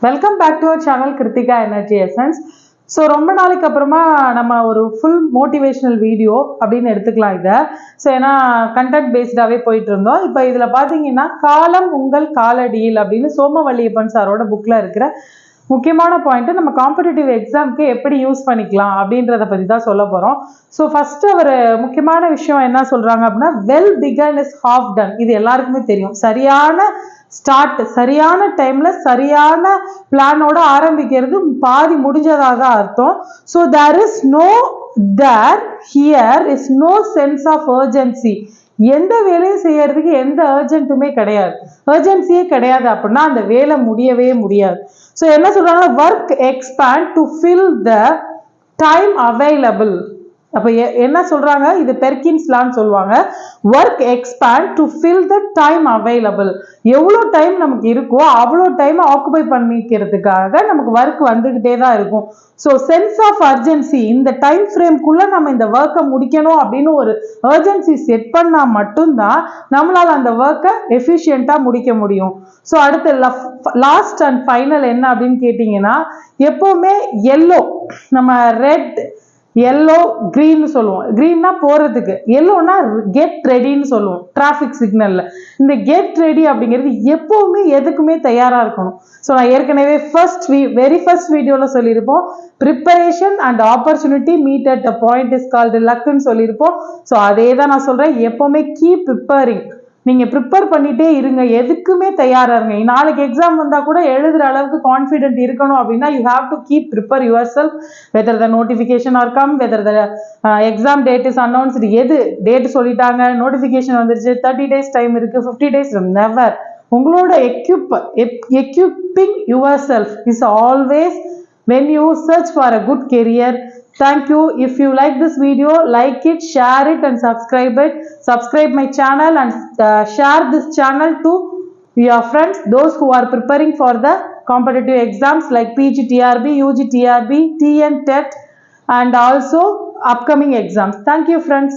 Welcome back to our channel Krithika energy essence. So ரொம்ப நாளைக்கு அப்புறமா நம்ம ஒரு ஃபுல் மோட்டிவேஷனல் வீடியோ அப்படின்னு எடுத்துக்கலாம் இதை. ஸோ ஏன்னா கண்டென்ட் பேஸ்டாகவே போயிட்டு இருந்தோம். இப்போ இதில் பார்த்தீங்கன்னா காலம் உங்கள் காலடியில் அப்படின்னு சோமவல்லியப்பன் சாரோட புக்கில் இருக்கிற முக்கியமான பாயிண்ட் நம்ம காம்படிட்டிவ் எக்ஸாம்க்கு எப்படி யூஸ் பண்ணிக்கலாம் அப்படின்றத பற்றி தான் சொல்ல போகிறோம். ஸோ ஃபர்ஸ்ட் ஒரு முக்கியமான விஷயம் என்ன சொல்கிறாங்க அப்படின்னா, well begun is half done. இது எல்லாருக்குமே தெரியும். சரியான ஸ்டார்ட், சரியான டைம்ல சரியான பிளானோட ஆரம்பிக்கிறது பாதி முடிஞ்சதாக அர்த்தம். So there is no there here is no sense of urgency. எந்த வேலையும் செய்யறதுக்கு எந்த அர்ஜென்ட்டுமே கிடையாது, அர்ஜென்சியே கிடையாது அப்படின்னா அந்த வேலை முடியவே முடியாது. ஸோ என்ன சொல்றாங்கன்னா, work expand to fill the time available. அப்ப என்ன சொல்றாங்க, இது பெர்கின்ஸ் லான்னு சொல்லுவாங்க. Work expand to fill the time available. எவ்வளோ டைம் நமக்கு இருக்கோ அவ்வளோ டைம் ஆக்குபை பண்ணிக்கிறதுக்காக நமக்கு ஒர்க் வந்துகிட்டே தான் இருக்கும். ஸோ சென்ஸ் ஆஃப் அர்ஜென்சி, இந்த டைம் ஃப்ரேம்குள்ள நம்ம இந்த ஒர்க்கை முடிக்கணும் அப்படின்னு ஒரு அர்ஜென்சி செட் பண்ணா மட்டும்தான் நம்மளால அந்த ஒர்க்கை எஃபிஷியண்டா முடிக்க முடியும். ஸோ அடுத்து லாஸ்ட் அண்ட் ஃபைனல் என்ன அப்படின்னு கேட்டீங்கன்னா, எப்பவுமே எல்லோ, நம்ம ரெட் எல்லோ கிரீன் சொல்லுவோம். கிரீன்னா போறதுக்கு, எல்லோனா கெட் ரெடின்னு சொல்லுவோம் டிராஃபிக் சிக்னல்ல. இந்த கெட் ரெடி அப்படிங்கிறது எப்பவுமே எதுக்குமே தயாரா இருக்கணும். ஸோ நான் ஏற்கனவே வெரி ஃபர்ஸ்ட் வீடியோல சொல்லியிருப்போம், preparation and opportunity meet at a point is called லக்குன்னு சொல்லியிருப்போம். ஸோ அதே தான் நான் சொல்றேன், எப்பவுமே கீப் ப்ரிப்பேரிங். நீங்க ப்ரிப்பேர் பண்ணிட்டே இருங்க, எதுக்குமே தயாரா இருங்க. நாளைக்கு எக்ஸாம் வந்தா கூட எழுதுற அளவுக்கு கான்ஃபிடென்ட் இருக்கணும் அப்படின்னா you have to keep prepare yourself. Whether the notification are come, whether the exam date is announced, எது டேட் சொல்லிட்டாங்க, நோட்டிஃபிகேஷன் வந்துருச்சு, 30 days டைம் இருக்கு, 50 days, நெவர். உங்களோட equipping yourself is always when you search for a good career. Thank you. If you like this video, like it, share it and subscribe it. Subscribe my channel and share this channel to your friends, those who are preparing for the competitive exams like PGTRB, UGTRB, TN TET and also upcoming exams. Thank you friends.